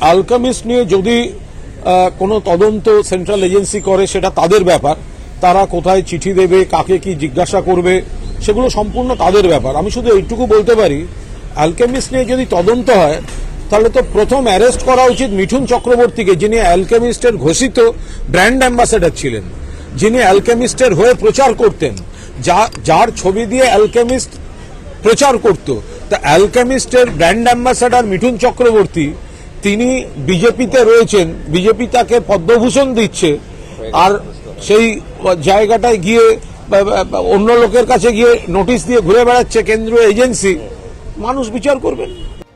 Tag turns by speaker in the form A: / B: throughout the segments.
A: Alchemist নিয়ে যদি কোনো তদন্ত সেন্ট্রাল এজেন্সি করে সেটা তাদের ব্যাপার, তারা কোথায় চিঠি দেবে, কাকে কি জিজ্ঞাসা করবে, সেগুলো সম্পূর্ণ তাদের ব্যাপার। আমি শুধু এইটুকু বলতে পারি, অ্যালকেমিস্ট নিয়ে যদি তদন্ত হয় তাহলে তো প্রথম অ্যারেস্ট করা উচিত মিঠুন চক্রবর্তীকে, যিনি অ্যালকেমিস্টের ঘোষিত ব্র্যান্ড অ্যাম্বাসেডর ছিলেন, যিনি অ্যালকেমিস্টের হয়ে প্রচার করতেন, যার ছবি দিয়ে অ্যালকেমিস্ট প্রচার করত। তা অ্যালকেমিস্টের ব্র্যান্ড অ্যাম্বাসেডর মিঠুন চক্রবর্তী, তিনি বিজেপিতে রয়েছেন, বিজেপি তাকে পদ্মভূষণ দিচ্ছে, আর সেই জায়গাটায় গিয়ে অন্য লোকের কাছে গিয়ে নোটিশ দিয়ে ঘুরে বেড়াচ্ছে কেন্দ্রীয় এজেন্সি, মানুষ বিচার করবেন।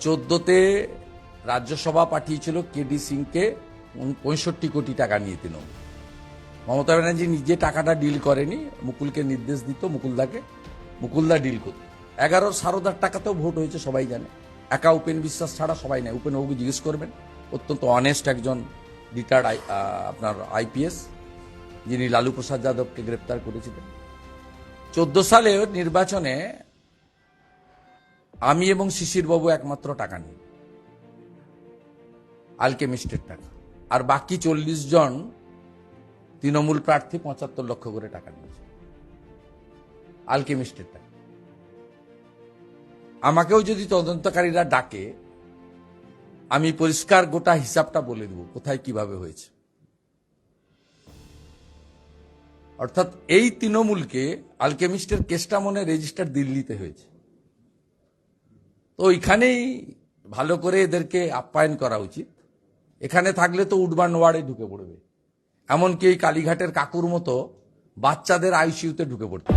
B: 14তে রাজ্যসভা পাঠিয়েছিল কেডি সিংকে 65 কোটি টাকা নিয়ে তৃণমূল। মমতা ব্যানার্জি নিজে টাকাটা ডিল করেনি, মুকুলকে নির্দেশ দিত, মুকুলদা ডিল করত। 11 সারদার টাকাতেও ভোট হয়েছে, সবাই জানে। একা উপেন বিশ্বাস ছাড়া সবাই নেয়। উপেন বাবুকে জিজ্ঞেস করবেন, অত্যন্ত অনেস্ট একজন রিটায়ার্ড আপনার আইপিএস, যিনি লালু প্রসাদ যাদবকে গ্রেপ্তার করেছিলেন। 14 সালে নির্বাচনে আমি এবং শিশির বাবু একমাত্র টাকা নিই, আলকেমিস্টের টাকা। আর বাকি 40 জন তৃণমূল প্রার্থী 75 লক্ষ করে টাকা নিয়েছে আলকেমিস্টের টাকা। আমাকেও যদি তদন্তকারীরা ডাকে, আমি পরিষ্কার গোটা হিসাবটা বলে দেব কোথায় কিভাবে হয়েছে। অর্থাৎ এই তৃণমূলকে আলকেমিস্টের কেসটা মনে রেজিস্টার দিল্লিতে হয়েছে, তো এখানেই ভালো করে এদেরকে আপ্যায়ন করা উচিত। এখানে থাকলে তো উডবান ওয়ার্ডে ঢুকে পড়বে, এমনকি এই কালীঘাটের কাকুর মতো বাচ্চাদের আইসিইউতে ঢুকে পড়তে।